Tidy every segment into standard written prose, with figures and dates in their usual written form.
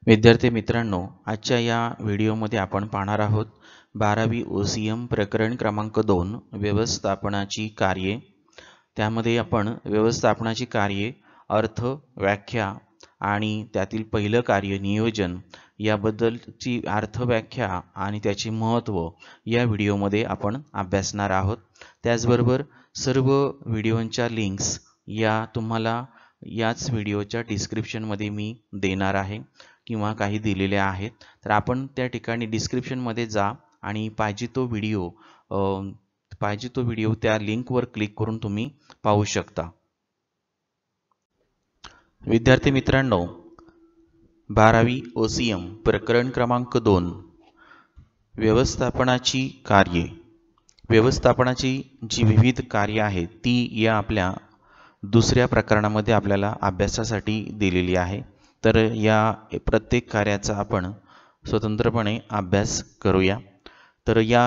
विद्यार्थी मित्रांनो, आजच्या या व्हिडिओमध्ये आपण पाहणार आहोत 12वी OCM प्रकरण क्रमांक 2 व्यवस्थापनाची कार्ये। त्यामध्ये आपण व्यवस्थापनाची कार्ये, अर्थ, व्याख्या आणि त्यातील पहिलं कार्य नियोजन याबद्दलची अर्थ व्याख्या आणि त्याचे महत्त्व या व्हिडिओमध्ये आपण अभ्यासणार आहोत। त्याचबरोबर सर्व व्हिडिओंच्या लिंक्स या तुम्हाला याच व्हिडिओच्या डिस्क्रिप्शनमध्ये मी देणार आहे किंवा काही दिलेल्या आहेत। तर आपण त्या ठिकाणी डिस्क्रिप्शनमध्ये जा आणि पाहिजे तो व्हिडिओ त्या लिंकवर क्लिक करून तुम्ही पाहू शकता। विद्यार्थी मित्रांनो, 12वी OCM प्रकरण क्रमांक 2 व्यवस्थापनाची कार्ये। व्यवस्थापनाची जी विविध कार्ये आहेत ती या आपल्या दुसऱ्या प्रकरणामध्ये आपल्याला अभ्यासासाठी दिलेली आहे। तर या प्रत्येक कार्याचा आपण स्वतंत्रपणे अभ्यास करूया। तर या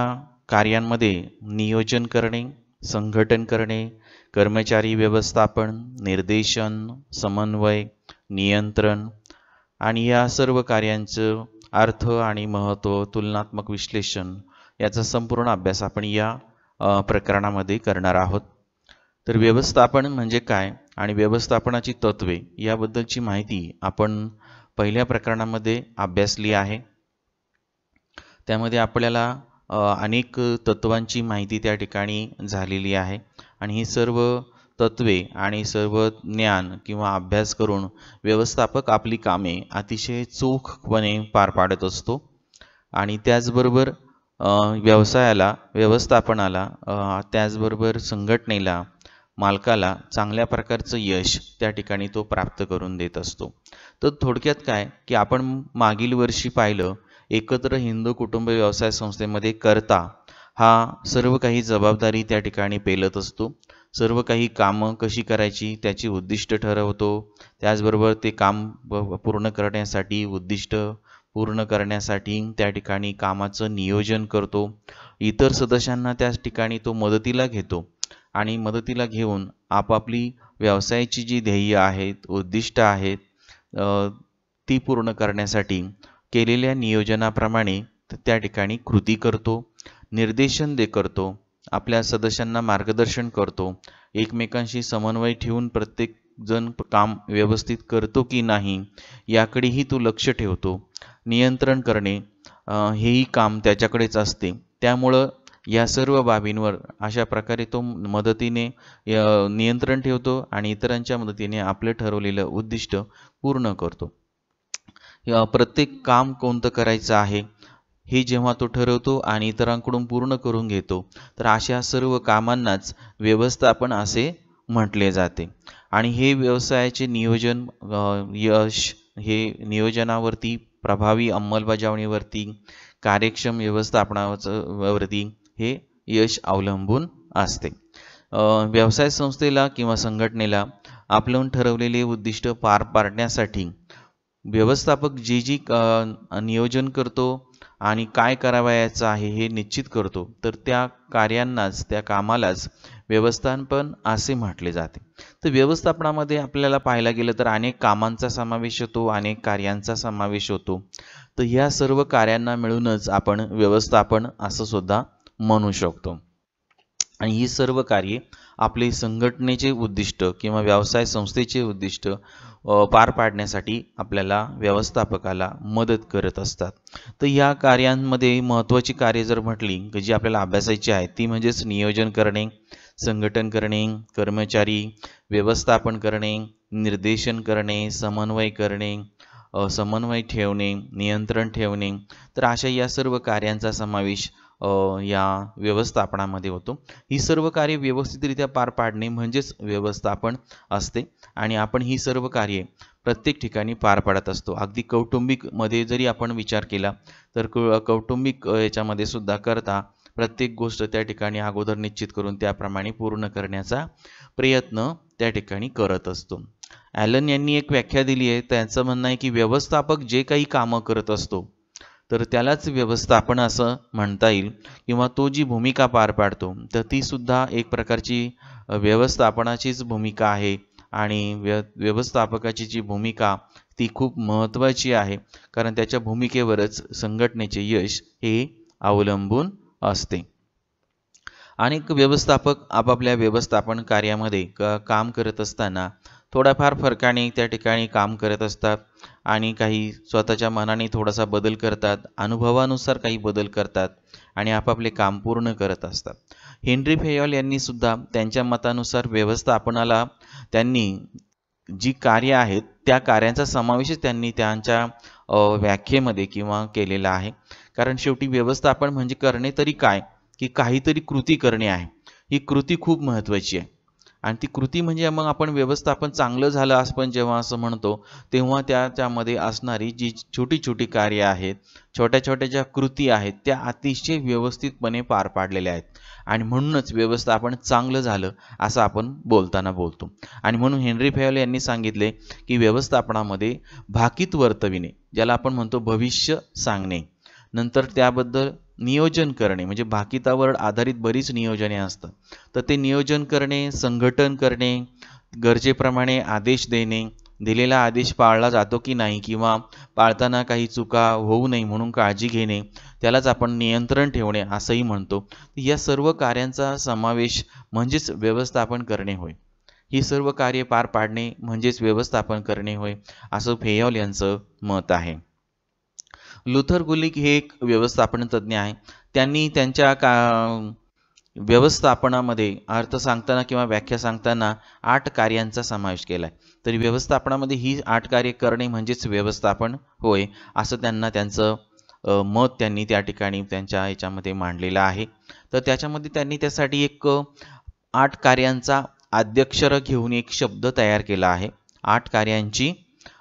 कार्यांमध्ये नियोजन करणे, संघटन करणे, कर्मचारी व्यवस्थापन, निर्देशन, समन्वय, नियंत्रण आणि या सर्व कार्यांचं अर्थ आणि महत्त्व, तुलनात्मक विश्लेषण याचा संपूर्ण अभ्यास आपण या प्रकरणामध्ये करणार आहोत। तर व्यवस्थापन म्हणजे काय आणि व्यवस्थापनाची तत्वे याबद्दलची माहिती आपण पहिल्या प्रकरणामध्ये अभ्यासली आहे। त्यामध्ये आपल्याला अनेक तत्वांची माहिती त्या ठिकाणी झालेली आहे आणि ही सर्व तत्वे आणि सर्व ज्ञान किंवा अभ्यास करून व्यवस्थापक आपली कामे अतिशय चोखपणे पार पाडत असतो आणि त्याचबरोबर व्यवसायाला, व्यवस्थापनाला, त्याचबरोबर संघटनेला, मालकाला चांगल्या प्रकारचं यश त्या ठिकाणी तो प्राप्त करून देत असतो। तर थोडक्यात काय की आपण मागील वर्षी पाहिलं, एकत्र हिंदू कुटुंब व्यवसाय संस्थेमध्ये कर्ता हा सर्व काही जबाबदारी त्या ठिकाणी पेलत असतो। सर्व काही कामं कशी करायची त्याची उद्दिष्ट ठरवतो, त्याचबरोबर ते काम पूर्ण करण्यासाठी, उद्दिष्ट पूर्ण करण्यासाठी त्या ठिकाणी कामाचं नियोजन करतो। इतर सदस्यांना त्या ठिकाणी तो मदतीला घेतो आणि मदतीला घेऊन आपापली व्यवसायाची जी ध्येय आहेत, उद्दिष्ट आहेत ती पूर्ण करण्यासाठी केलेल्या नियोजनाप्रमाणे त्या ठिकाणी कृती करतो, निर्देशन करतो, आपल्या सदस्यांना मार्गदर्शन करतो, एकमेकांशी समन्वय ठेवून प्रत्येक जण काम व्यवस्थित करतो की नाही याकडेही तो लक्ष ठेवतो। नियंत्रण करणे हेही काम त्याच्याकडेच असते। त्यामुळं या सर्व बाबींवर अशा प्रकारे तो मदतीने नियंत्रण ठेवतो आणि इतरांच्या मदतीने आपलं ठरवलेलं उद्दिष्ट पूर्ण करतो। प्रत्येक काम कोणतं करायचं आहे हे जेव्हा तो ठरवतो आणि इतरांकडून पूर्ण करून घेतो तर अशा सर्व कामांनाच व्यवस्थापन असे म्हटले जाते। आणि हे व्यवसायाचे नियोजन, यश हे नियोजनावरती, प्रभावी अंमलबजावणीवरती, कार्यक्षम व्यवस्थापनावरती हे यश अवलंबून असते। व्यवसाय संस्थेला किंवा संघटनेला आपलं ठरवलेले उद्दिष्ट पार पाडण्यासाठी व्यवस्थापक जे नियोजन करतो आणि काय करावयाचं आहे हे निश्चित करतो, तर त्या कार्यांनाच, त्या कामालाच व्यवस्थापन असे म्हटले जाते। तर व्यवस्थापनामध्ये आपल्याला पाहायला गेलं तर अनेक कामांचा समावेश होतो, अनेक कार्यांचा समावेश होतो। तर ह्या सर्व कार्यांना मिळूनच आपण व्यवस्थापन असं सुद्धा म्हणू शकतो। आणि ही सर्व कार्ये आपले संघटनेचे उद्दिष्ट किंवा व्यवसाय संस्थेचे उद्दिष्ट पार पाडण्यासाठी आपल्याला व्यवस्थापकाला मदत करत असतात। तर या कार्यांमध्ये महत्त्वाची कार्ये जर म्हटली की जी आपल्याला अभ्यासायची आहे ती म्हणजेच नियोजन करणे, संघटन करणे, कर्मचारी व्यवस्थापन करणे, निर्देशन करणे, समन्वय करणे, समन्वय ठेवणे, नियंत्रण ठेवणे। तर अशा या सर्व कार्यांचा समावेश या व्यवस्थापनामध्ये होतो। ही सर्व कार्ये व्यवस्थितरित्या पार पाडणे म्हणजेच व्यवस्थापन असते आणि आपण ही सर्व कार्ये प्रत्येक ठिकाणी पार पाडत असतो। अगदी कौटुंबिकमध्ये जरी आपण विचार केला तर कौटुंबिक याच्यामध्ये सुद्धा करता प्रत्येक गोष्ट त्या ठिकाणी अगोदर निश्चित करून त्याप्रमाणे पूर्ण करण्याचा प्रयत्न त्या ठिकाणी करत असतो। ॲलन यांनी एक व्याख्या दिली आहे, त्यांचं म्हणणं आहे की व्यवस्थापक जे काही कामं करत असतो तर त्यालाच व्यवस्थापन असं म्हणता येईल किंवा तो जी भूमिका पार पाडतो तर ती सुद्धा एक प्रकारची व्यवस्थापनाचीच भूमिका आहे। आणि व्यवस्थापकाची जी भूमिका ती खूप महत्त्वाची आहे, कारण त्याच्या भूमिकेवरच संघटनेचे यश हे अवलंबून असते. अनेक व्यवस्थापक आपापल्या व्यवस्थापन कार्यामध्ये काम करत असताना थोड्याफार फरकाने त्या ठिकाणी काम करत असतात आणि काही स्वतःच्या मनाने थोडासा बदल करतात, अनुभवानुसार काही बदल करतात आणि आपापले काम पूर्ण करत असतात. हेनरी फेयॉल यांनी सुद्धा त्यांच्या मतानुसार व्यवस्थापनाला त्यांनी जी कार्य आहेत त्या कार्यांचा समावेश त्यांनी त्यांच्या व्याख्येमध्ये किंवा केलेला आहे. कारण शेवटी व्यवस्थापन म्हणजे करणे तरी काय, की काहीतरी कृती करणे आहे. ही कृती खूप महत्त्वाची आहे आणि ती कृती म्हणजे मग आपण व्यवस्थापन चांगलं झालं आपण जेव्हा असं म्हणतो, तेव्हा त्यामध्ये असणारी जी छोटी छोटी कार्य आहेत, छोट्या छोट्या ज्या कृती आहेत त्या अतिशय व्यवस्थितपणे पार पाडलेल्या आहेत आणि म्हणूनच व्यवस्थापन चांगलं झालं असं आपण बोलताना बोलतो. आणि म्हणून हेनरी फेयॉल यांनी सांगितले की व्यवस्थापनामध्ये भाकीत वर्तविणे, ज्याला आपण म्हणतो भविष्य सांगणे, नंतर त्याबद्दल नियोजन करणे, म्हणजे भाकितावर आधारित बरीच नियोजने असतात, तर ते नियोजन करणे, संघटन करणे, गरजेप्रमाणे आदेश देणे, दिलेला आदेश पाळला जातो की नाही किंवा पाळताना काही चुका होऊ नये म्हणून काळजी घेणे, त्यालाच आपण नियंत्रण ठेवणे असंही म्हणतो. या सर्व कार्यांचा समावेश म्हणजेच व्यवस्थापन करणे होय. ही सर्व कार्ये पार पाडणे म्हणजेच व्यवस्थापन करणे होय, असं फेयॉल यांचं मत आहे. लुथर गुलिक हे एक व्यवस्थापन तज्ज्ञ आहे. त्यांनी त्यांच्या व्यवस्थापनामध्ये अर्थ सांगताना किंवा व्याख्या सांगताना 8 कार्यांचा समावेश केला आहे. तरी व्यवस्थापनामध्ये ही 8 कार्य करणे म्हणजेच व्यवस्थापन होय, असं त्यांचं मत त्यांनी त्या ठिकाणी त्यांच्या याच्यामध्ये मांडलेलं आहे. तर त्याच्यामध्ये त्यांनी त्यासाठी एक 8 कार्यांचा आद्याक्षर घेऊन एक शब्द तयार केला आहे. 8 कार्यांची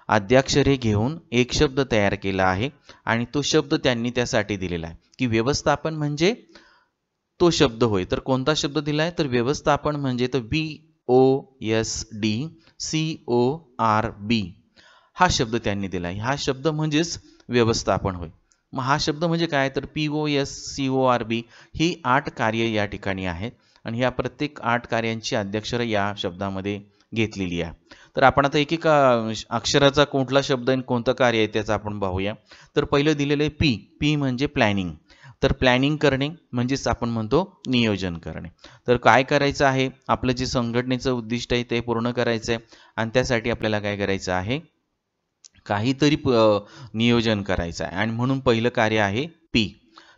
आद्याक्षरे घेऊन एक शब्द तयार केला आहे आणि तो शब्द त्यांनी त्यासाठी दिलेला आहे की व्यवस्थापन म्हणजे तो शब्द होय. तर कोणता शब्द दिला आहे, तर व्यवस्थापन म्हणजे तर VOSDCORB हा शब्द त्यांनी दिला आहे. हा शब्द म्हणजेच व्यवस्थापन होय. मग हा शब्द म्हणजे काय, तर POSCORB ही 8 कार्य या ठिकाणी आहेत आणि ह्या प्रत्येक 8 कार्यांची आद्याक्षरं या शब्दामध्ये घेतलेली आहे. तर आपण आता एक अक्षराचा कुठला शब्द आणि कोणतं कार्य आहे त्याचं आपण पाहूया. तर पहिलं दिलेलं आहे पी म्हणजे प्लॅनिंग. तर प्लॅनिंग करणे म्हणजेच आपण म्हणतो नियोजन करणे. तर काय करायचं आहे, आपलं जे संघटनेचं उद्दिष्ट आहे ते पूर्ण करायचं आहे आणि त्यासाठी आपल्याला काय करायचं आहे, काहीतरी नियोजन करायचं आहे आणि म्हणून पहिलं कार्य आहे पी.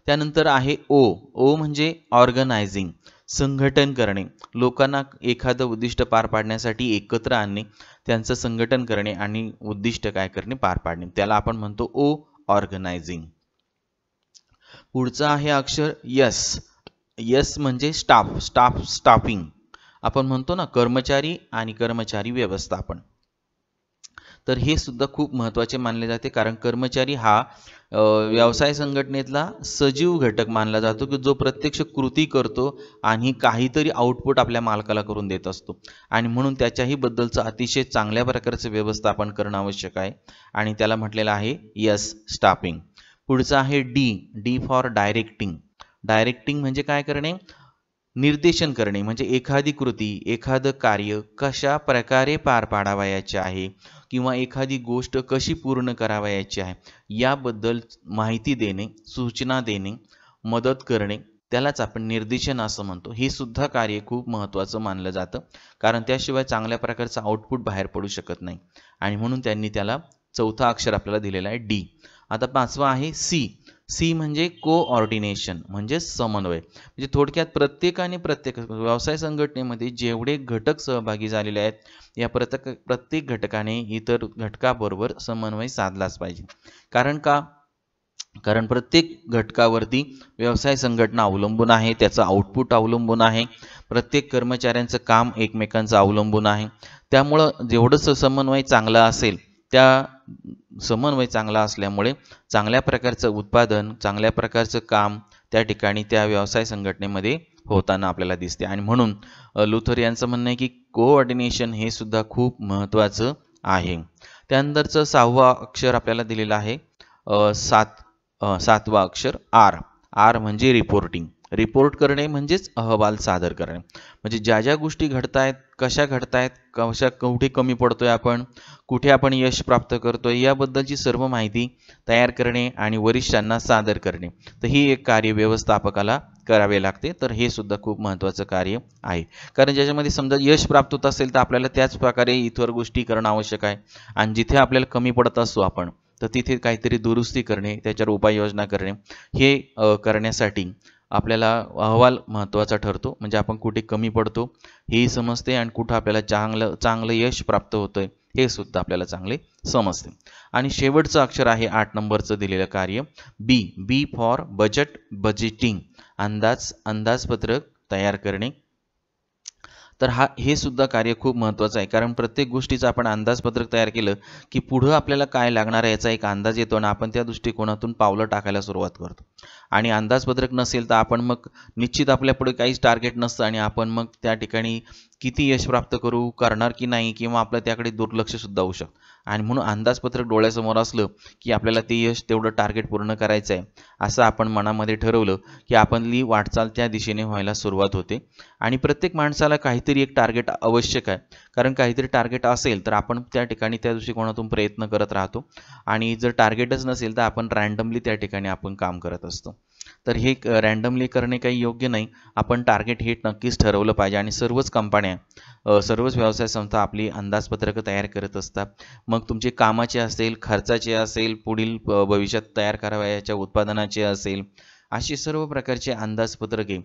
त्यानंतर आहे ओ म्हणजे ऑर्गनायझिंग, संघटन करणे, लोकांना एखादं उद्दिष्ट पार पाडण्यासाठी एकत्र आणणे, त्यांचं संघटन करणे आणि उद्दिष्ट काय करणे पार पाडणे, त्याला आपण म्हणतो ओ ऑर्गनायझिंग. पुढचं आहे अक्षर यस म्हणजे स्टाफिंग. आपण म्हणतो ना कर्मचारी आणि कर्मचारी व्यवस्थापन. तर हे सुद्धा खूप महत्त्वाचे मानले जाते, कारण कर्मचारी हा व्यवसाय संघटनेतला सजीव घटक मानला जातो की जो प्रत्यक्ष कृती करतो आणि काहीतरी आउटपुट आपल्या मालकाला करून देत असतो आणि म्हणून त्याच्याही बद्दलचं अतिशय चांगल्या प्रकारचं व्यवस्थापन करणं आवश्यक आहे आणि त्याला म्हटलेलं आहे यस स्टाफिंग. पुढचं आहे डी फॉर डायरेक्टिंग म्हणजे काय करणे, निर्देशन करणे, म्हणजे एखादी कृती एखादं कार्य कशा प्रकारे पार पाडावयाचे आहे किंवा एखादी गोष्ट कशी पूर्ण करावयाची आहे याबद्दल माहिती देणे, सूचना देणे, मदत करणे, त्यालाच आपण निर्देशन असं म्हणतो. हे सुद्धा कार्य खूप महत्त्वाचं मानलं जातं, कारण त्याशिवाय चांगल्या प्रकारचं आउटपुट बाहेर पडू शकत नाही आणि म्हणून त्यांनी त्याला चौथा अक्षर आपल्याला दिलेला आहे डी. आता पाचवा आहे सी म्हणजे कोऑर्डिनेशन म्हणजे समन्वय. म्हणजे थोडक्यात प्रत्येक व्यवसाय संघटनेमध्ये जेवढे घटक सहभागी झालेले आहेत या प्रत्येक घटकाने इतर घटकाबरोबर समन्वय साधलाच पाहिजे. कारण प्रत्येक घटकावरती व्यवसाय संघटना अवलंबून आहे, त्याचं आउटपुट अवलंबून आहे, प्रत्येक कर्मचाऱ्यांचं काम एकमेकांचं अवलंबून आहे. त्यामुळं जेवढंच समन्वय चांगला असेल, त्या समन्वय चांगला असल्यामुळे चांगल्या प्रकारचं उत्पादन, चांगल्या प्रकारचं काम त्या ठिकाणी त्या व्यवसाय संघटनेमध्ये होताना आपल्याला दिसते आणि म्हणून लुथर यांचं म्हणणं आहे की कोऑर्डिनेशन हे सुद्धा खूप महत्त्वाचं आहे. त्यानंतरचं 6वं अक्षर आपल्याला दिलेलं आहे 7वं अक्षर आर म्हणजे रिपोर्टिंग. रिपोर्ट करणे म्हणजेच अहवाल सादर करणे. म्हणजे ज्या ज्या गोष्टी घडतायत, कशा घडतायत, कुठे कमी पडतोय आपण, कुठे आपण यश प्राप्त करतोय, याबद्दलची सर्व माहिती तयार करणे आणि वरिष्ठांना सादर करणे. तर ही एक कार्य व्यवस्थापकाला करावे लागते. तर हे सुद्धा खूप महत्त्वाचं कार्य आहे. कारण ज्याच्यामध्ये समजा यश प्राप्त होत असेल तर आपल्याला त्याच प्रकारे इतर गोष्टी करणं आवश्यक आहे. आणि जिथे आपल्याला कमी पडत असतो आपण, तर तिथे काहीतरी दुरुस्ती करणे, त्याच्यावर उपाययोजना करणे, हे करण्यासाठी आपल्याला अहवाल महत्त्वाचा ठरतो. म्हणजे आपण कुठे कमी पडतो हेही समजते आणि कुठं आपल्याला चांगलं यश प्राप्त होतंय हे सुद्धा आपल्याला चांगले समजते. आणि शेवटचं अक्षर आहे 8 नंबरचं दिलेलं कार्य बी. बी फॉर बजेट, बजेटिंग. अंदाजपत्रक तयार करणे. तर हे सुद्धा कार्य खूप महत्त्वाचं आहे. कारण प्रत्येक गोष्टीचं आपण अंदाजपत्रक तयार केलं की पुढं आपल्याला काय लागणार आहे याचा एक अंदाज येतो आणि आपण त्या दृष्टिकोनातून पावलं टाकायला सुरुवात करतो. आणि अंदाजपत्रक नसेल तर आपण मग निश्चित आपल्यापुढे काहीच टार्गेट नसतं आणि आपण मग त्या ठिकाणी किती यश प्राप्त करणार की नाही, किंवा आपलं त्याकडे दुर्लक्ष सुद्धा होऊ शकतं. आणि म्हणून अंदाजपत्रक डोळ्यासमोर असलं की आपल्याला ते यश तेवढं टार्गेट पूर्ण करायचं आहे असं आपण मनामध्ये ठरवलं की आपली वाटचाल त्या दिशेने व्हायला सुरुवात होते. आणि प्रत्येक माणसाला काहीतरी एक टार्गेट आवश्यक आहे. कारण काहीतरी टार्गेट असेल तर आपण त्या ठिकाणी त्या दृष्टिकोनातून प्रयत्न करत राहतो. आणि जर टार्गेटच नसेल तर आपण रँडमली त्या ठिकाणी आपण काम करत असतो. तर हे रँडमली करणे काही योग्य नाही. आपण टार्गेट हे नक्कीच ठरवलं पाहिजे. आणि सर्वच कंपन्या, सर्वच व्यवसाय संस्था आपली अंदाजपत्रकं तयार करत असतात. मग तुमचे कामाचे असेल, खर्चाचे असेल, पुढील भविष्यात तयार करावयाच्या उत्पादनाचे असेल, अशी सर्व प्रकारचे अंदाजपत्रके,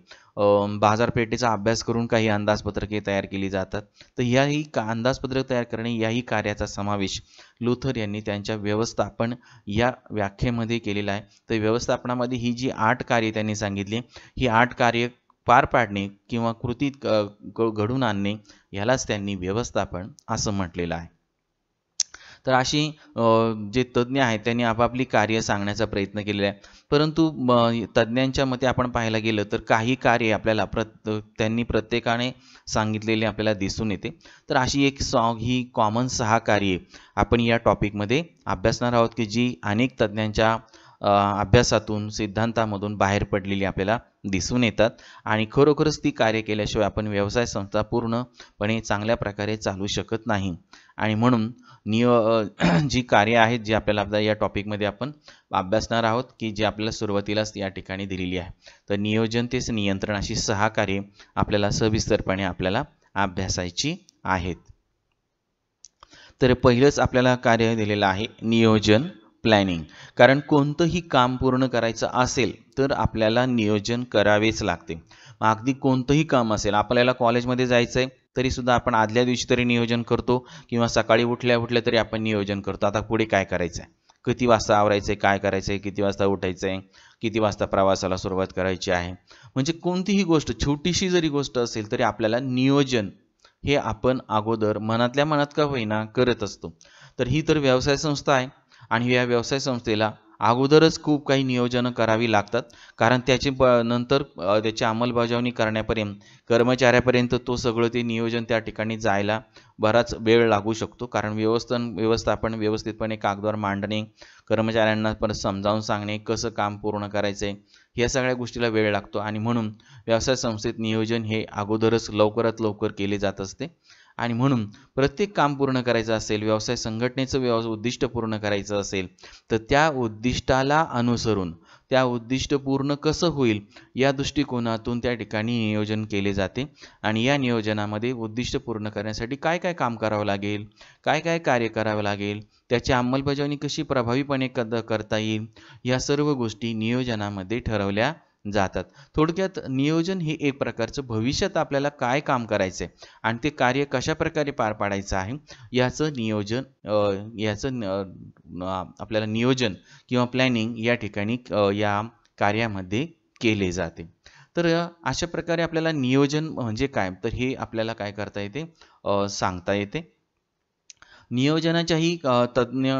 बाजारपेठेचा अभ्यास करून काही अंदाजपत्रके तयार केली जातात. तर याही अंदाजपत्रक तयार करणे याही कार्याचा समावेश लुथर यांनी त्यांच्या व्यवस्थापन या व्याख्येमध्ये केलेला आहे. तर व्यवस्थापनामध्ये ही जी 8 कार्ये त्यांनी सांगितली, ही 8 कार्य पार पाडणे किंवा कृतीत घडून आणणे यालाच त्यांनी व्यवस्थापन असं म्हटलेलं आहे. तर अशी जे तज्ज्ञ आहेत त्यांनी आपापली कार्य सांगण्याचा प्रयत्न केलेला आहे. परंतु तज्ज्ञांच्या मते आपण पाहायला गेलं तर काही कार्य आपल्याला त्यांनी प्रत्येकाने सांगितलेले आपल्याला दिसून येते. तर अशी ही कॉमन 6 कार्ये आपण या टॉपिकमध्ये अभ्यासणार आहोत की जी अनेक तज्ज्ञांच्या अभ्यासातून, सिद्धांतामधून बाहेर पडलेली आपल्याला दिसून येतात. आणि खरोखरच ती कार्य केल्याशिवाय आपण व्यवसाय संस्था पूर्णपणे चांगल्या प्रकारे चालू शकत नाही. आणि म्हणून जी कार्य आहेत जी आपल्याला या टॉपिकमध्ये आपण अभ्यासणार आहोत की जी आपल्याला सुरुवातीलाच या ठिकाणी दिलेली आहे. तर नियोजन ते नियंत्रण अशी 6 कार्ये आपल्याला सविस्तरपणे आपल्याला अभ्यासायची आहेत. तर पहिलंच आपल्याला कार्य दिलेलं आहे नियोजन, प्लॅनिंग. कारण कोणतंही काम पूर्ण करायचं असेल तर आपल्याला नियोजन करावेच लागते. अगदी कोणतंही काम असेल, आपल्याला कॉलेजमध्ये जायचं आहे तरी सुद्धा आपण आदल्या दिवशी तरी नियोजन करतो किंवा सकाळी उठल्या तरी आपण नियोजन करतो. आता पुढे काय करायचं आहे, किती वाजता आवरायचं आहे, काय करायचं आहे, किती वाजता उठायचं आहे, किती वाजता प्रवासाला सुरुवात करायची आहे. म्हणजे कोणतीही गोष्ट, छोटीशी जरी गोष्ट असेल तरी आपल्याला नियोजन हे आपण अगोदर मनातल्या मनात का होईना करत असतो. तर ही तर व्यवसाय संस्था आहे आणि या व्यवसाय संस्थेला अगोदरच खूप काही नियोजनं करावी लागतात. कारण नंतर त्याची अंमलबजावणी करण्यापर्यंत, कर्मचाऱ्यापर्यंत तो सगळं ते नियोजन त्या ठिकाणी जायला बराच वेळ लागू शकतो. कारण व्यवस्थापन व्यवस्थितपणे कागदावर मांडणे, कर्मचाऱ्यांना परत समजावून सांगणे, कसं काम पूर्ण करायचं आहे, या सगळ्या गोष्टीला वेळ लागतो. आणि म्हणून व्यवसाय संस्थेत नियोजन हे अगोदरच लवकरात लवकर केले जात असते. आणि म्हणून प्रत्येक काम पूर्ण करायचं असेल, व्यवसाय संघटनेचं उद्दिष्ट पूर्ण करायचं असेल तर त्या उद्दिष्टाला अनुसरून त्या उद्दिष्ट पूर्ण कसं होईल या दृष्टिकोनातून त्या ठिकाणी नियोजन केले जाते. आणि या नियोजनामध्ये उद्दिष्ट पूर्ण करण्यासाठी काय काय काम करावं लागेल, काय काय कार्य करावं लागेल, त्याची अंमलबजावणी कशी प्रभावीपणे करता येईल, या सर्व गोष्टी नियोजनामध्ये ठरवल्या जातात. थोडक्यात नियोजन हे एक प्रकारचं भविष्यात आपल्याला काय काम करायचं आहे आणि ते कार्य कशा प्रकारे पार पाडायचं आहे याचं आपल्याला नियोजन किंवा प्लॅनिंग या ठिकाणी या कार्यामध्ये केले जाते. तर अशा प्रकारे आपल्याला नियोजन म्हणजे काय, तर हे आपल्याला काय करता येते, सांगता येते. नियोजनाच्याही तज्ज्ञ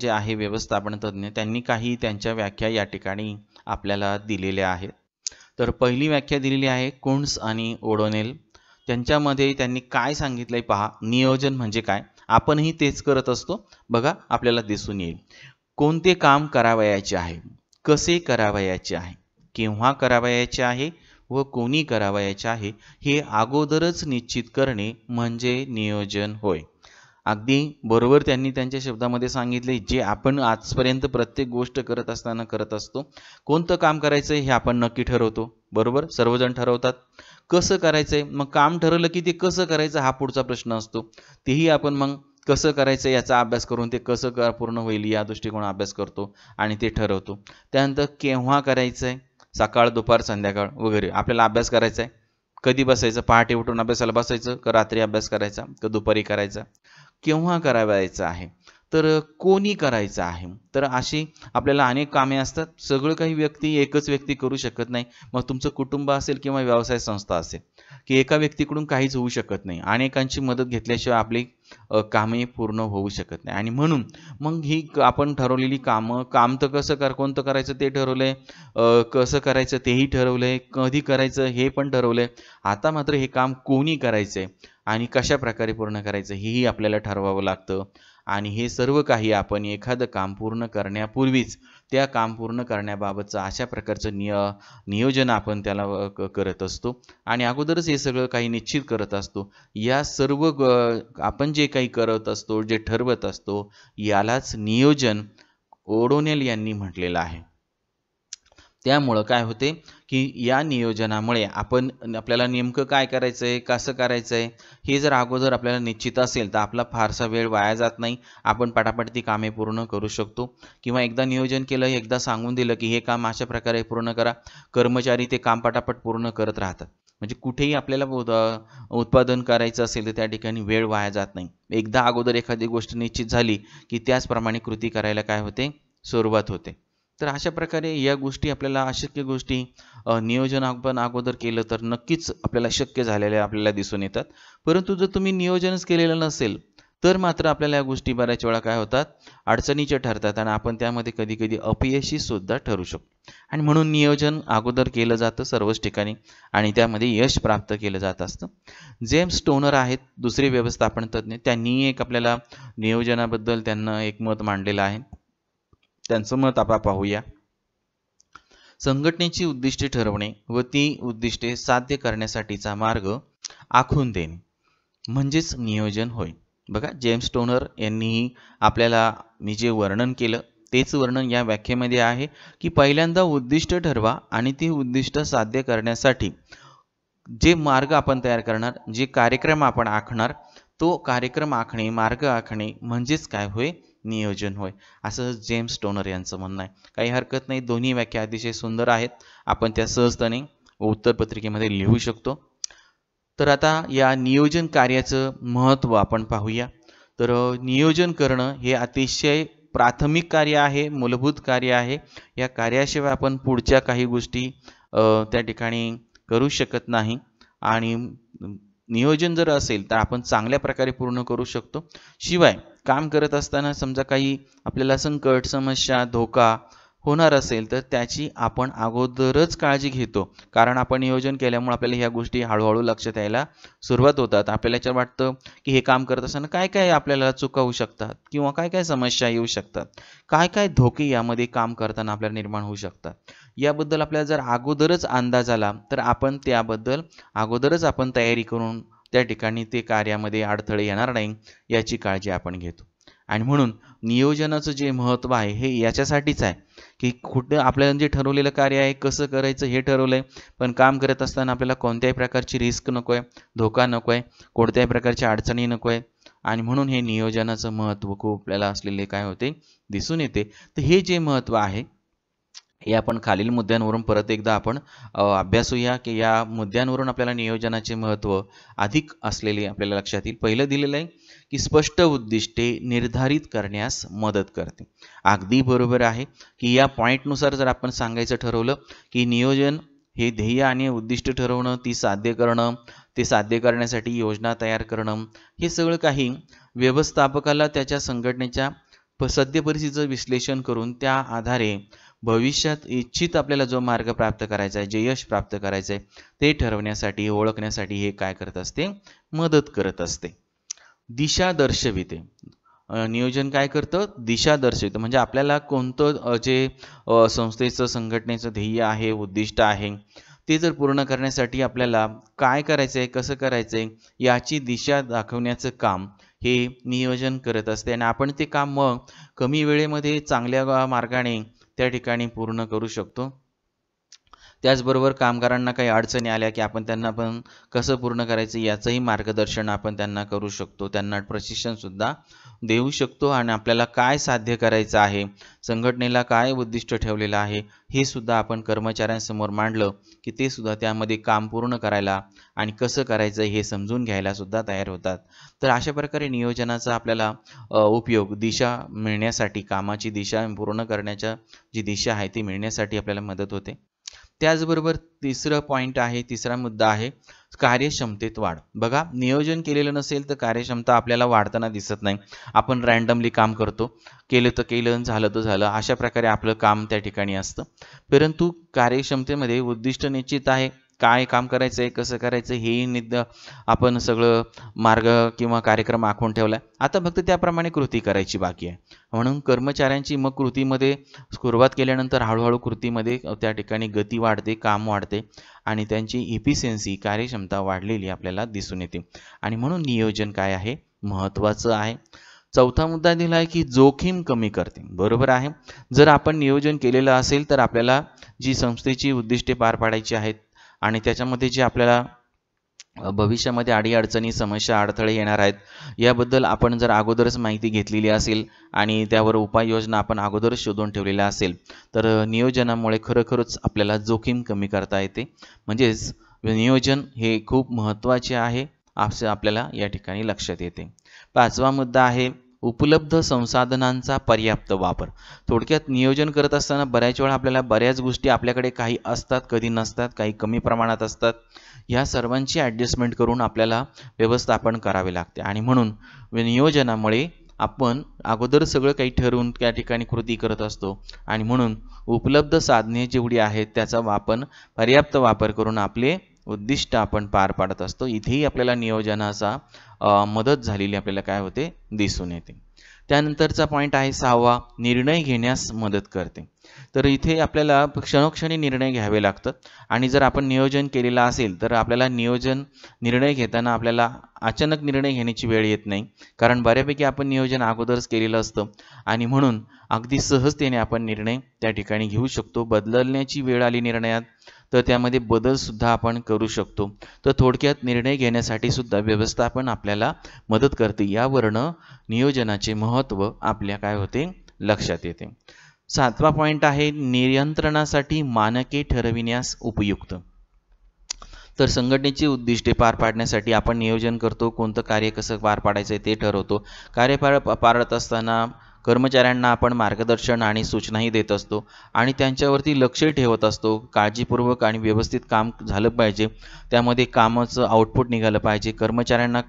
जे आहे व्यवस्थापन तज्ज्ञ त्यांनी काही त्यांच्या व्याख्या या ठिकाणी आपल्याला दिलेल्या आहेत. तर पहिली व्याख्या दिलेली आहे कुंट्झ आणि ओडोनेल. त्यांच्यामध्ये त्यांनी काय सांगितलंय पहा. नियोजन म्हणजे काय, आपणही तेच करत असतो बघा, आपल्याला दिसून येईल. कोणते काम करावयाचे आहे, कसे करावयाचे आहे, केव्हा करावयाचे आहे, व कोणी करावयाचे आहे हे अगोदरच निश्चित करणे म्हणजे नियोजन होय. अगदी बरोबर त्यांनी त्यांच्या शब्दामध्ये सांगितले, जे आपण आजपर्यंत प्रत्येक गोष्ट करत असताना करत असतो. कोणतं काम करायचं हे आपण नक्की ठरवतो, बरोबर? सर्वजण ठरवतात. कसं करायचंय, मग काम ठरवलं की ते कसं करायचं हा पुढचा प्रश्न असतो. तेही आपण मग कसं करायचं याचा अभ्यास करून ते कसं पूर्ण होईल या दृष्टिकोन अभ्यास करतो आणि ते ठरवतो. त्यानंतर केव्हा करायचंय, सकाळ, दुपार, संध्याकाळ वगैरे आपल्याला अभ्यास करायचा आहे. कधी बसायचं, पहाटे उठून अभ्यासाला बसायचं का रात्री अभ्यास करायचा का दुपारी करायचा, केव्हा करावयाचं आहे, तर कोणी करायचं आहे. तर अशी आपल्याला अनेक कामे असतात. सगळं काही एकच व्यक्ती करू शकत नाही. मग तुमचं कुटुंब असेल किंवा व्यवसाय संस्था असेल की एका व्यक्तीकडून काहीच होऊ शकत नाही. अनेकांची मदत घेतल्याशिवाय आपली कामे पूर्ण होऊ शकत नाही. आणि म्हणून मग ही आपण ठरवलेली कामं, काम तर कोणतं करायचं ते ठरवलंय, कसं करायचं तेही ठरवलंय, कधी करायचं हे पण ठरवलंय. आता मात्र हे काम कोणी करायचंय आणि कशा प्रकारे पूर्ण करायचं हेही आपल्याला ठरवावं लागतं. आणि हे सर्व काही आपण एखादं काम पूर्ण करण्यापूर्वीच त्या काम पूर्ण करण्याबाबतचं अशा प्रकारचं नियोजन आपण त्याला करत असतो आणि अगोदरच हे सगळं काही निश्चित करत असतो. या सर्व आपण जे काही करत असतो, जे ठरवत असतो, यालाच नियोजन ओडोनेल यांनी म्हटलेलं आहे. त्यामुळं काय होते की या नियोजनामुळे आपल्याला नेमकं काय करायचं आहे, कसं करायचं आहे हे जर अगोदर आपल्याला निश्चित असेल तर आपला फारसा वेळ वाया जात नाही. आपण पटापट ती कामे पूर्ण करू शकतो. किंवा एकदा नियोजन केलं, एकदा सांगून दिलं की हे काम अशा प्रकारे पूर्ण करा, कर्मचारी ते काम पटापट पूर्ण करत राहतात. म्हणजे कुठेही आपल्याला उत्पादन करायचं असेल तर त्या ठिकाणी वेळ वाया जात नाही. एकदा अगोदर एखादी गोष्ट निश्चित झाली की त्याचप्रमाणे कृती करायला काय होते, सुरुवात होते. तर अशा प्रकारे या गोष्टी आपल्याला अशक्य गोष्टी नियोजन आपण अगोदर केलं तर नक्कीच आपल्याला शक्य झालेल्या आपल्याला दिसून येतात. परंतु जर तुम्ही नियोजनच केलेलं नसेल तर मात्र आपल्याला या गोष्टी बऱ्याच वेळा काय होतात, अडचणीच्या ठरतात आणि आपण त्यामध्ये कधी कधी अपयशी सुद्धा ठरू शकतो. आणि म्हणून नियोजन अगोदर केलं जातं सर्वच ठिकाणी आणि त्यामध्ये यश प्राप्त केलं जात असतं. जेम्स टोनर आहेत दुसरे व्यवस्थापन तज्ज्ञ, त्यांनी एक आपल्याला नियोजनाबद्दल त्यांना एक मत मांडलेलं आहे. त्यांचं मत आपण पाहूया. संघटनेची उद्दिष्टे ठरवणे व ती उद्दिष्टे साध्य करण्यासाठीचा मार्ग आखून देणे म्हणजेच नियोजन होय. बघा, जेम्स टोनर यांनी आपल्याला मी जे वर्णन केलं तेच वर्णन या व्याख्येमध्ये आहे की पहिल्यांदा उद्दिष्ट ठरवा आणि ती उद्दिष्ट साध्य करण्यासाठी जे मार्ग आपण तयार करणार, जे कार्यक्रम आपण आखणार, तो कार्यक्रम आखणे, मार्ग आखणे म्हणजेच काय होय, नियोजन होय, असं जेम्स टोनर यांचं म्हणणं आहे. काही हरकत नाही, दोन्ही व्याख्या अतिशय सुंदर आहेत. आपण त्या सहजतेने उत्तरपत्रिकेमध्ये लिहू शकतो. तर आता या नियोजन कार्याचं महत्त्व आपण पाहूया. तर नियोजन करणं हे अतिशय प्राथमिक कार्य आहे, मूलभूत कार्य आहे. या कार्याशिवाय आपण पुढच्या काही गोष्टी त्या ठिकाणी करू शकत नाही आणि नियोजन जर असेल तर आपण चांगल्या प्रकारे पूर्ण करू शकतो. शिवाय काम करत असताना समजा काही आपल्याला संकट, समस्या, धोका होणार असेल तर त्याची आपण अगोदरच काळजी घेतो, कारण आपण नियोजन केल्यामुळे आपल्याला ह्या गोष्टी हळूहळू लक्षात यायला सुरुवात होतात. आपल्याला याच्यावर वाटतं की हे काम करत असताना काय काय आपल्याला चुका होऊ शकतात किंवा काय काय समस्या येऊ शकतात, काय काय धोके यामध्ये काम करताना आपल्याला निर्माण होऊ शकतात. याबद्दल आपल्याला जर अगोदरच अंदाज आला तर आपण त्याबद्दल अगोदरच आपण तयारी करून त्या ठिकाणी ते कार्यामध्ये अडथळे येणार नाही याची काळजी आपण घेतो. आणि म्हणून नियोजनाचं जे महत्त्व आहे हे याच्यासाठीच आहे की कुठं आपल्याला जे ठरवलेलं कार्य आहे कसं करायचं हे ठरवलंय, पण काम करत असताना आपल्याला कोणत्याही प्रकारची रिस्क नको आहे, धोका नको आहे, कोणत्याही प्रकारच्या अडचणी नको आहे. आणि म्हणून हे नियोजनाचं महत्त्व खूप आपल्याला असलेले काय होते, दिसून येते. तर हे जे महत्त्व आहे हे आपण खालील मुद्द्यांवरून परत एकदा आपण अभ्यासूया की या मुद्द्यांवरून आपल्याला नियोजनाचे महत्त्व अधिक असलेले आपल्याला लक्षात येईल. पहिलं दिलेलं आहे की स्पष्ट उद्दिष्टे निर्धारित करण्यास मदत करते. अगदी बरोबर आहे की या पॉईंटनुसार जर आपण सांगायचं ठरवलं की नियोजन हे ध्येय आणि उद्दिष्ट ठरवणं, ती साध्य करणं, ते साध्य करण्यासाठी योजना तयार करणं, हे सगळं काही व्यवस्थापकाला त्याच्या संघटनेच्या सद्य परिस्थितीचं विश्लेषण करून त्या आधारे भविष्यात इच्छित आपल्याला जो मार्ग प्राप्त करायचा आहे, जे यश प्राप्त करायचं आहे ते ठरवण्यासाठी, ओळखण्यासाठी हे काय करत असते, मदत करत असते. दिशा दर्शविते. नियोजन काय करतं, दिशा दर्शवितं. म्हणजे आपल्याला कोणतं जे संस्थेचं, संघटनेचं ध्येय आहे, उद्दिष्ट आहे ते जर पूर्ण करण्यासाठी आपल्याला काय करायचं आहे, कसं करायचं आहे याची दिशा दाखवण्याचं काम हे नियोजन करत असते आणि आपण ते काम मग कमी वेळेमध्ये चांगल्या मार्गाने त्या ठिकाणी पूर्ण करू शकतो. त्याचबरोबर कामगारांना काही अडचणी आल्या की आपण त्यांना पण कसं पूर्ण करायचं याचंही मार्गदर्शन आपण त्यांना करू शकतो. त्यांना प्रशिक्षणसुद्धा देऊ शकतो आणि आपल्याला काय साध्य करायचं आहे, संघटनेला काय उद्दिष्ट ठेवलेलं आहे हे सुद्धा आपण कर्मचाऱ्यांसमोर मांडलं की ते सुद्धा त्यामध्ये काम पूर्ण करायला आणि कसं करायचं हे समजून घ्यायला सुद्धा तयार होतात. तर अशा प्रकारे नियोजनाचा आपल्याला उपयोग दिशा मिळण्यासाठी, कामाची दिशा पूर्ण करण्याच्या जी दिशा आहे ती मिळण्यासाठी आपल्याला मदत होते. त्याचबरोबर तिसरा मुद्दा आहे कार्यक्षमतेत वाढ. बघा, नियोजन केलेलं नसेल तर कार्यक्षमता आपल्याला वाढताना दिसत नाही. आपण रँडमली काम करतो, केलं तर केलं, झालं तर झालं, अशा प्रकारे आपलं काम त्या ठिकाणी असतं. परंतु कार्यक्षमतेमध्ये उद्दिष्ट निश्चित आहे, काय काम करायचं आहे, कसं करायचं हे आपण सगळं मार्ग किंवा कार्यक्रम आखून ठेवला. आता फक्त त्याप्रमाणे कृती करायची बाकी आहे. म्हणून कर्मचाऱ्यांची मग कृतीमध्ये सुरुवात केल्यानंतर हळूहळू कृतीमध्ये त्या ठिकाणी गती वाढते, काम वाढते आणि त्यांची इफिशियन्सी, कार्यक्षमता वाढलेली आपल्याला दिसून येते. आणि म्हणून नियोजन काय आहे, महत्त्वाचं आहे. चौथा मुद्दा दिला आहे की जोखीम कमी करते. बरोबर आहे. जर आपण नियोजन केलेलं असेल तर आपल्याला जी संस्थेची उद्दिष्टे पार पाडायची आहेत आणि त्याच्यामध्ये जे आपल्याला भविष्यामध्ये अडीअडचणी, समस्या, अडथळे येणार आहेत याबद्दल आपण जर अगोदरच माहिती घेतलेली असेल आणि त्यावर उपाययोजना आपण अगोदरच शोधून ठेवलेल्या असेल तर नियोजनामुळे खरोखरच आपल्याला जोखीम कमी करता येते. म्हणजेच नियोजन हे खूप महत्त्वाचे आहे असं आपल्याला या ठिकाणी लक्षात येते. पाचवा मुद्दा आहे उपलब्ध संसाधनांचा पर्याप्त वापर. थोडक्यात नियोजन करत असताना बऱ्याच वेळा आपल्याला बऱ्याच गोष्टी आपल्याकडे काही असतात, कधी नसतात, काही कमी प्रमाणात असतात. ह्या सर्वांची ॲडजस्टमेंट करून आपल्याला व्यवस्थापन करावे लागते आणि म्हणून नियोजनामुळे आपण अगोदर सगळं काही ठरवून त्या ठिकाणी कृती करत असतो आणि म्हणून उपलब्ध साधने जेवढी आहेत त्याचा पर्याप्त वापर करून आपले उद्दिष्ट आपण पार पाडत असतो. इथेही आपल्याला नियोजनाचा मदत झालेली आपल्याला काय होते, दिसून येते. त्यानंतरचा पॉईंट आहे 6वा, निर्णय घेण्यास मदत करते. तर इथे आपल्याला क्षणोक्षणी निर्णय घ्यावे लागतात आणि जर आपण नियोजन केलेलं असेल तर आपल्याला निर्णय घेताना आपल्याला अचानक निर्णय घेण्याची वेळ येत नाही, कारण बऱ्यापैकी आपण नियोजन अगोदरच केलेलं असतं आणि म्हणून अगदी सहजतेने आपण निर्णय त्या ठिकाणी घेऊ शकतो. बदलण्याची वेळ आली निर्णयात तर त्यामध्ये बदलसुद्धा आपण करू शकतो. तर थोडक्यात निर्णय घेण्यासाठी सुद्धा व्यवस्थापन आपल्याला मदत करते. यावरनं नियोजनाचे महत्त्व आपल्या काय होते, लक्षात येते. 7वा पॉईंट आहे नियंत्रणासाठी मानके ठरविण्यास उपयुक्त. तर संघटनेची उद्दिष्टे पार पाडण्यासाठी आपण नियोजन करतो, कोणतं कार्य कसं पार पाडायचं आहे ते ठरवतो. कार्य पाडत असताना कर्मचाऱ्यांना आपण मार्गदर्शन आणि सूचनाही देत असतो आणि त्यांच्यावरती लक्ष ठेवत असतो. काळजीपूर्वक आणि व्यवस्थित काम झालं पाहिजे, त्यामध्ये कामाचं आउटपुट निघालं पाहिजे. कर्मचाऱ्यांना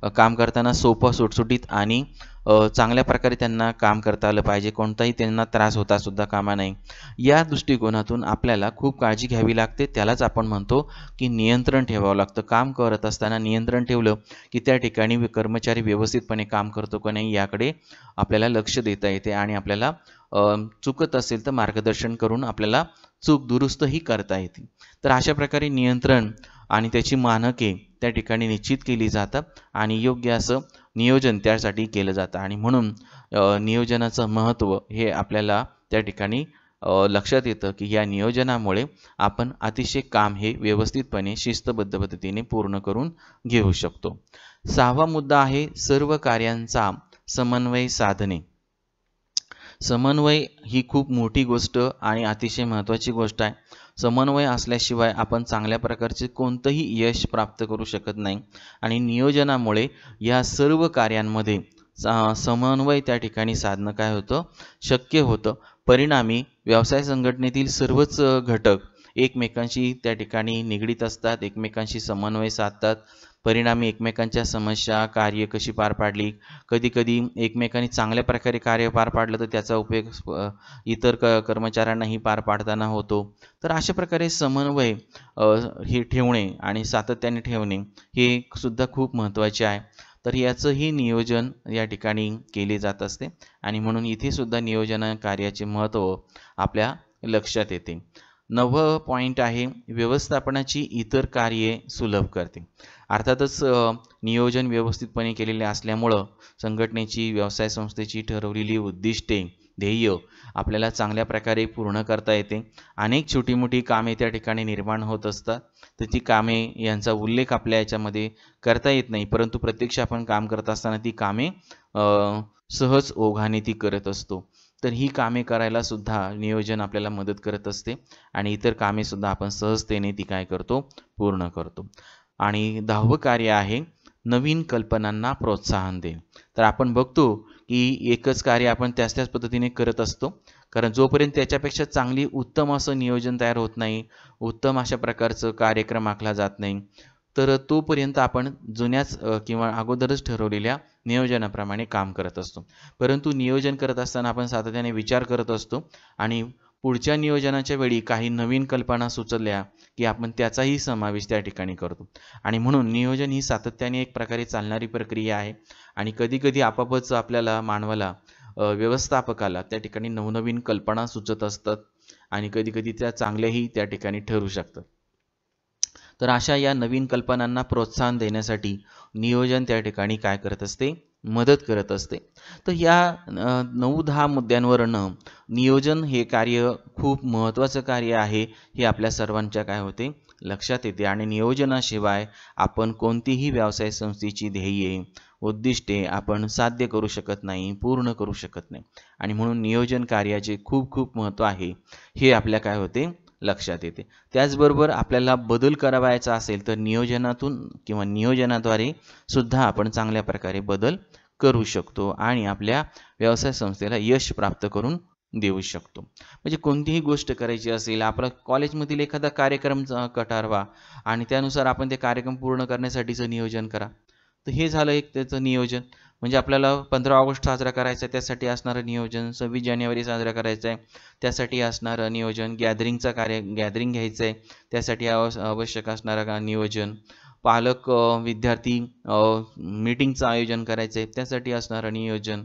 काम करताना सोपं, सुटसुटीत आणि चांगल्या प्रकारे त्यांना काम करता आलं पाहिजे, कोणताही त्यांना त्रास होता सुद्धा कामा नये. या दृष्टिकोनातून आपल्याला खूप काळजी घ्यावी लागते. त्यालाच आपण म्हणतो की नियंत्रण ठेवावं लागतं. काम करत असताना नियंत्रण ठेवलं की त्या ठिकाणी कर्मचारी व्यवस्थितपणे काम करतो का नाही याकडे आपल्याला लक्ष देता येते आणि आपल्याला चुकत असेल तर मार्गदर्शन करून आपल्याला चूक दुरुस्तही करता येते. तर अशा प्रकारे नियंत्रण आणि त्याची मानके त्या ठिकाणी निश्चित केली जातात आणि योग्य असं नियोजन त्यासाठी केलं जातं आणि म्हणून नियोजनाचं महत्त्व हे आपल्याला त्या ठिकाणी लक्षात येतं की या नियोजनामुळे आपण अतिशय काम हे व्यवस्थितपणे शिस्तबद्ध पद्धतीने पूर्ण करून घेऊ शकतो. 6वा मुद्दा आहे सर्व कार्यांचा समन्वय साधणे. समन्वय ही खूप मोठी गोष्ट आणि अतिशय महत्त्वाची गोष्ट आहे. समन्वय असल्याशिवाय आपण चांगल्या प्रकारचे कोणतंही यश प्राप्त करू शकत नाही आणि नियोजनामुळे या सर्व कार्यांमध्ये समन्वय त्या ठिकाणी साधणं काय होतं, शक्य होतं. परिणामी व्यवसाय संघटनेतील सर्वच घटक एकमेकांशी त्या ठिकाणी निगडीत असतात, एकमेकांशी समन्वय साधतात. परिणामी एकमेकांच्या समस्या, कार्य कशी पार पाडली, कधीकधी एकमेकांनी चांगल्या प्रकारे कार्य पार पाडलं तर त्याचा उपयोग इतर कर्मचाऱ्यांनाही पार पाडताना होतो. तर अशा प्रकारे समन्वय हे ठेवणे आणि सातत्याने ठेवणे हे सुद्धा खूप महत्त्वाचे आहे. तर याचंही नियोजन या ठिकाणी केले जात असते आणि म्हणून इथे सुद्धा नियोजन कार्याचे महत्त्व आपल्या लक्षात येते. 9वं पॉईंट आहे व्यवस्थापनाची इतर कार्ये सुलभ करते. अर्थातच नियोजन व्यवस्थितपणे केलेले असल्यामुळं संघटनेची व्यवसाय संस्थेची ठरवलेली उद्दिष्टे ध्येय आपल्याला चांगल्या प्रकारे पूर्ण करता येते. अनेक छोटी मोठी कामे त्या ठिकाणी निर्माण होत असतात, तर ती कामे यांचा उल्लेख आपल्या याच्यामध्ये करता येत नाही, परंतु प्रत्यक्ष आपण काम करत असताना ती कामे सहज ओघाने ती करत असतो. तर ही कामे करायला सुद्धा नियोजन आपल्याला मदत करत असते आणि इतर कामे सुद्धा आपण सहजतेने ती काय करतो, पूर्ण करतो. आणि 10वं कार्य आहे नवीन कल्पनांना प्रोत्साहन देणे. तर आपण बघतो की एकच कार्य आपण त्याच पद्धतीने करत असतो, कारण जोपर्यंत त्याच्यापेक्षा चांगली उत्तम असं नियोजन तयार होत नाही, उत्तम अशा प्रकारचं कार्यक्रम आखला जात नाही, तर तोपर्यंत आपण जुन्याच किंवा अगोदरच ठरवलेल्या नियोजनाप्रमाणे काम करत असतो. परंतु नियोजन करत असताना आपण सातत्याने विचार करत असतो आणि पुढच्या नियोजनाच्या वेळी काही नवीन कल्पना सुचल्या की आपण त्याचाही समावेश त्या ठिकाणी करतो. आणि म्हणून नियोजन ही सातत्याने एक प्रकारे चालणारी प्रक्रिया आहे आणि कधीकधी आपापच आपल्याला मानवाला व्यवस्थापकाला त्या ठिकाणी नवनवीन कल्पना सुचत असतात आणि कधीकधी त्या चांगल्याही त्या ठिकाणी ठरू शकतात. तर अशा या नवीन कल्पनांना प्रोत्साहन देण्यासाठी नियोजन त्या ठिकाणी काय करत असते, मदत करत असते. तर या 9-10 मुद्द्यांवरनं नियोजन हे कार्य खूप महत्त्वाचं कार्य आहे हे आपल्या सर्वांच्या काय होते, लक्षात येते. आणि नियोजनाशिवाय आपण कोणतीही व्यवसाय संस्थेची ध्येये उद्दिष्टे आपण साध्य करू शकत नाही, पूर्ण करू शकत नाही. आणि म्हणून नियोजन कार्याचे खूप खूप महत्त्व आहे हे आपल्या काय होते, लक्षात येते. त्याचबरोबर आपल्याला बदल करावायचा असेल तर नियोजनातून किंवा नियोजनाद्वारे सुद्धा आपण चांगल्या प्रकारे बदल करू शकतो आणि आपल्या व्यवसाय संस्थेला यश प्राप्त करून देऊ शकतो. म्हणजे कोणतीही गोष्ट करायची असेल, आपला कॉलेजमधील एखादा कार्यक्रम ठरवा आणि त्यानुसार आपण ते कार्यक्रम पूर्ण करण्यासाठीचं नियोजन करा. तर हे झालं एक त्याचं नियोजन. म्हणजे आपल्याला 15 ऑगस्ट साजरा करायचा आहे त्यासाठी असणारं नियोजन, 26 जानेवारी साजरा करायचा आहे त्यासाठी असणारं नियोजन, गॅदरिंग घ्यायचं आहे त्यासाठी आवश्यक असणारं नियोजन, पालक विद्यार्थी मीटिंगचं आयोजन करायचं आहे त्यासाठी असणारं नियोजन.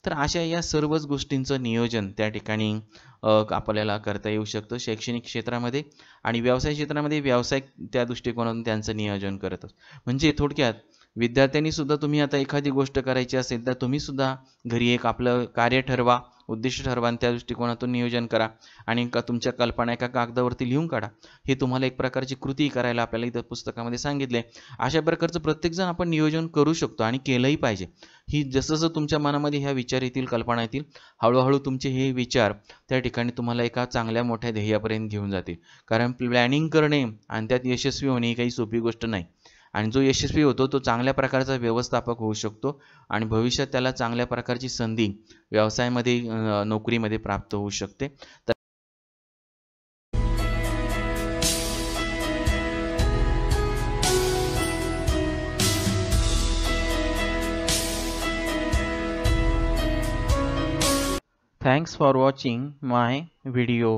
तर अशा या सर्वच गोष्टींचं नियोजन त्या ठिकाणी आपल्याला करता येऊ शकतं शैक्षणिक क्षेत्रामध्ये आणि व्यवसाय क्षेत्रामध्ये. व्यावसायिक त्या दृष्टिकोनातून त्यांचं नियोजन करत म्हणजे थोडक्यात विद्यार्थ्यांनी सुद्धा तुम्ही आता एखादी गोष्ट करायची असेल तर तुम्ही सुद्धा घरी एक आपलं कार्य ठरवा, उद्दिष्ट ठरवा आणि त्या दृष्टिकोनातून नियोजन करा आणि तुमच्या कल्पना एका कागदावरती लिहून काढा. हे तुम्हाला एक प्रकारची कृती करायला आपल्याला इथं पुस्तकामध्ये सांगितले. अशा प्रकारचं प्रत्येकजण आपण नियोजन करू शकतो आणि केलंही पाहिजे. ही जसं तुमच्या मनामध्ये ह्या विचार येतील, कल्पना येतील, हळूहळू तुमचे हे विचार त्या ठिकाणी तुम्हाला एका चांगल्या मोठ्या ध्येयापर्यंत घेऊन जातील. कारण प्लॅनिंग करणे आणि त्यात यशस्वी होणे ही काही सोपी गोष्ट नाही आणि जो यशस्वी होतो तो चांगल्या प्रकारचा व्यवस्थापक होऊ शकतो आणि भविष्यात त्याला चांगल्या प्रकारची संधी व्यवसायामध्ये नोकरीमध्ये प्राप्त होऊ शकते. Thanks for watching my video.